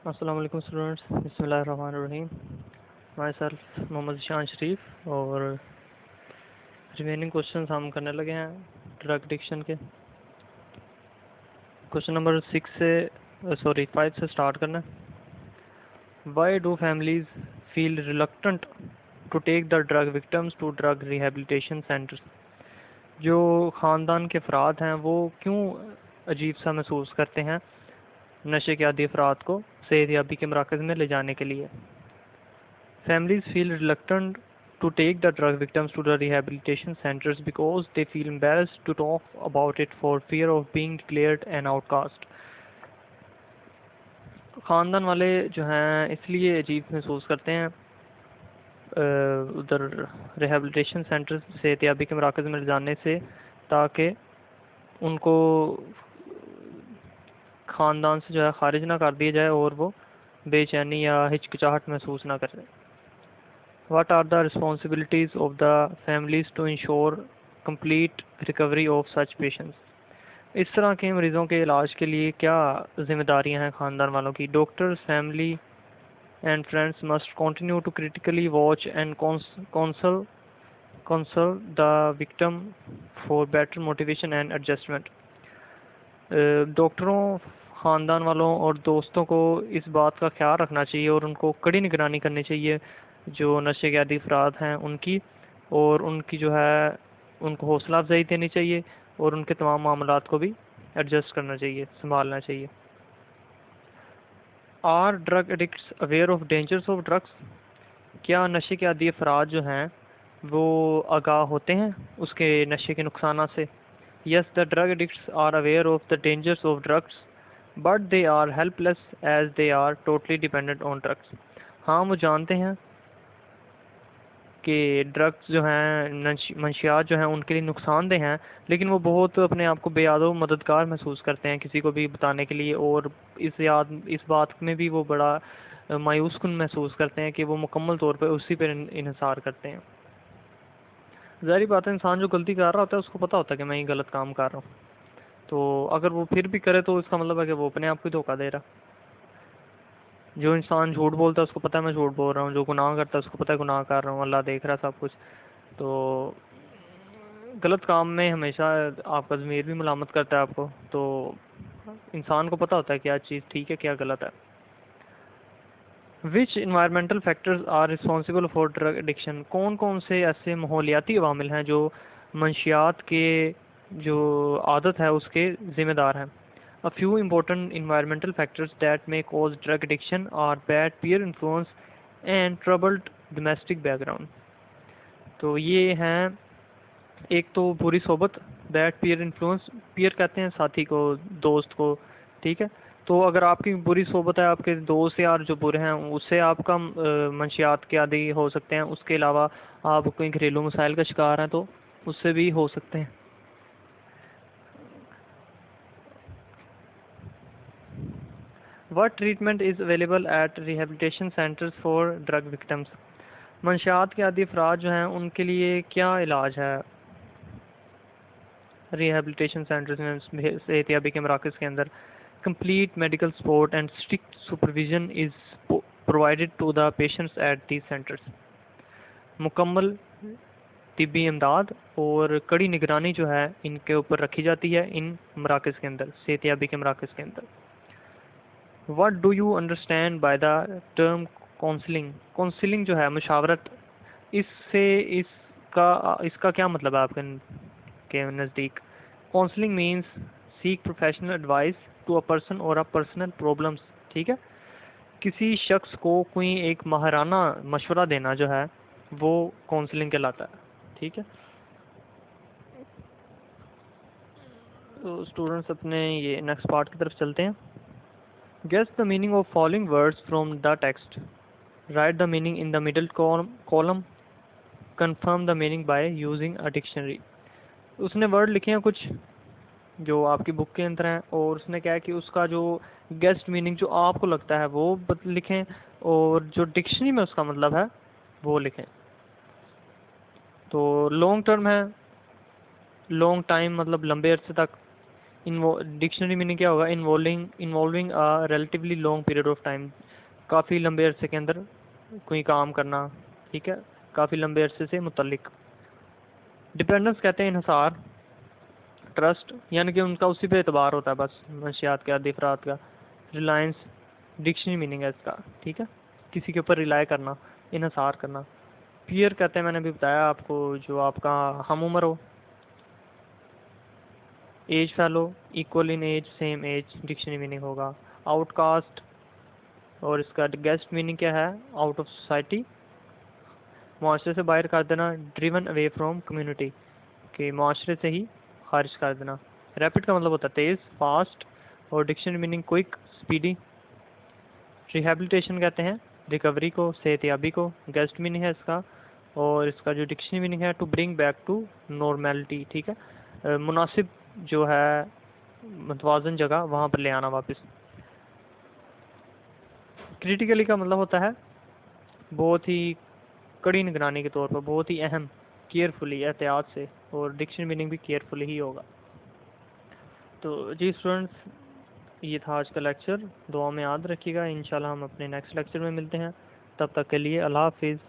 अस्सलाम वालेकुम स्टूडेंट्स, बिस्मिल्लाहिर्रहमानिर्रहीम। माई सेल्फ मोहम्मद ईशान शरीफ और रिमेनिंग क्वेश्चंस हम करने लगे हैं ड्रग एडिक्शन के। क्वेश्चन नंबर 5 से स्टार्ट करना। Why do families feel reluctant to take the drug victims to drug rehabilitation centres? जो ख़ानदान के अफराद हैं वो क्यों अजीब सा महसूस करते हैं नशे के आदी अफराद को सेहतयाबी के मराकज़ में ले जाने के लिए? Families feel reluctant to take the drug victims to the rehabilitation centers because they feel embarrassed to talk about it for fear of being declared an outcast. ख़ानदान वाले जो हैं इसलिए अजीब महसूस करते हैं उधर रिहेबिलिटेशन सेंटर सेहतयाबी के मराकज़ में ले जाने से, ताकि उनको ख़ानदान से जो है खारिज ना कर दिया जाए और वो बेचैनी या हिचकिचाहट महसूस ना करें। What are the responsibilities of the families to ensure complete recovery of such patients? इस तरह के मरीजों के इलाज के लिए क्या जिम्मेदारियां हैं खानदान वालों की? Doctors, family and friends must continue to critically watch and counsel the victim for better motivation and adjustment. डॉक्टरों, ख़ानदान वालों और दोस्तों को इस बात का ख्याल रखना चाहिए और उनको कड़ी निगरानी करनी चाहिए जो नशे के आदी अफराद हैं उनकी, और उनकी जो है उनको हौसला अफजाई देनी चाहिए और उनके तमाम मामलात को भी एडजस्ट करना चाहिए, संभालना चाहिए। Are drug addicts aware of dangers of drugs? क्या नशे के आदी अफराद जो हैं वो आगाह होते हैं उसके नशे के नुकसान से? Yes, the drug addicts are aware of the dangers of drugs, but they are helpless as they are totally dependent on drugs. हाँ, वो जानते हैं कि ड्रग्स जो हैं, मंशियात जो हैं उनके लिए नुकसानदेह हैं, लेकिन वो बहुत अपने आप को बेयादो मददगार महसूस करते हैं किसी को भी बताने के लिए, और इस बात में भी वो बड़ा मायूस कुन महसूस करते हैं कि वो मुकम्मल तौर पर उसी पर इन्हिसार करते हैं। ज़ाहिर बात है, इंसान जो गलती कर रहा होता है उसको पता होता है कि मैं ये गलत काम कर रहा हूँ, तो अगर वो फिर भी करे तो इसका मतलब है कि वो अपने आप को धोखा दे रहा। जो इंसान झूठ बोलता है उसको पता है मैं झूठ बोल रहा हूँ, जो गुनाह करता है उसको पता है गुनाह कर रहा हूँ, अल्लाह देख रहा है सब कुछ। तो गलत काम में हमेशा आपका ज़मीर भी मलामत करता है आपको, तो इंसान को पता होता है क्या चीज़ ठीक है क्या गलत है। Which environmental factors are responsible for drug addiction? कौन कौन से ऐसे माहौलियाती अवामिल हैं जो मंशियात के जो आदत है उसके ज़िम्मेदार हैं? A few important environmental factors that may cause drug addiction are bad peer influence and troubled domestic background. तो ये हैं, एक तो बुरी सोबत, बैड पीयर इन्फ्लुएंस, पीयर कहते हैं साथी को, दोस्त को, ठीक है। तो अगर आपकी बुरी सोबत है, आपके दोस्त यार जो बुरे हैं, उससे आपका मंशियात के आदी हो सकते हैं। उसके अलावा आप कोई घरेलू मसाइल का शिकार हैं तो उससे भी हो सकते हैं। What treatment is available at rehabilitation centers for drug victims? मंशियात के आदी अफराद जो हैं उनके लिए क्या इलाज है रिहेबिलिटेशन सेंटर्स में, सेहतयाबी के मराकज़ के अंदर? Complete medical support and strict supervision is provided to the patients at these centres. मुकम्मल तिब्बी इमदाद और कड़ी निगरानी जो है इनके ऊपर रखी जाती है इन मराकज़ के अंदर, सेहतयाबी के मराकज़ के अंदर। What do you understand by the term counselling? Counselling जो है मुशावरत, इसका क्या मतलब है आपके के नज़दीक? Counselling means seek professional advice to a person और अ पर्सनल प्रॉब्लम्स, ठीक है। किसी शख्स को कोई एक माहराना मशवरा देना जो है वो काउंसलिंग कहलाता है, ठीक है। तो स्टूडेंट्स अपने ये नेक्स्ट पार्ट की तरफ चलते हैं। Guess the meaning of following words from the text. Write the meaning in the middle column. Confirm the meaning by using a dictionary. उसने वर्ड लिखे हैं कुछ जो आपकी बुक के अंदर हैं, और उसने क्या है कि उसका जो गेस्ट मीनिंग जो आपको लगता है वो लिखें, और जो डिक्शनरी में उसका मतलब है वो लिखें। तो लॉन्ग टर्म है, लॉन्ग टाइम मतलब लंबे अरसे तक, डिक्शनरी मीनिंग क्या होगा? Involving a relatively long period of time, काफ़ी लंबे अरसे के अंदर कोई काम करना, ठीक है, काफ़ी लंबे अरसे से मुतल्लिक। डिपेंडेंस कहते हैं इन्हसार, ट्रस्ट यानी कि उनका उसी पे एतबार होता है बस, मंशियात का, अफराद का। रिलायंस डिक्शनरी मीनिंग है इसका, ठीक है, किसी के ऊपर रिलाय करना, इन्हसार करना। पीयर कहते हैं, मैंने भी बताया आपको, जो आपका हम उम्र हो। Age fellow, equal in age, same age, dictionary meaning होगा। आउटकास्ट, और इसका गेस्ट मीनिंग क्या है? आउट ऑफ सोसाइटी, माशरे से बाहर कर देना। ड्रिवन अवे फ्रॉम कम्युनिटी, कि माशरे से ही खारिज कर देना। रैपिड का मतलब होता है तेज़, फास्ट, और dictionary meaning quick, speedy. Rehabilitation कहते हैं रिकवरी को, सेहतयाबी को। गेस्ट मीनिंग है इसका, और इसका जो डिक्शनरी मीनिंग है to bring back to normality, ठीक है, मुनासिब जो है मतवाजन जगह, वहाँ पर ले आना वापस। क्रिटिकली का मतलब होता है बहुत ही कड़ी निगरानी के तौर पर, बहुत ही अहम, केयरफुली, एहतियात से, और डिक्शनरी मीनिंग भी केयरफुली ही होगा। तो जी स्टूडेंट्स, ये था आज का लेक्चर, दुआ में याद रखिएगा। इंशाल्लाह हम अपने नेक्स्ट लेक्चर में मिलते हैं, तब तक के लिए अल्लाह हाफिज़।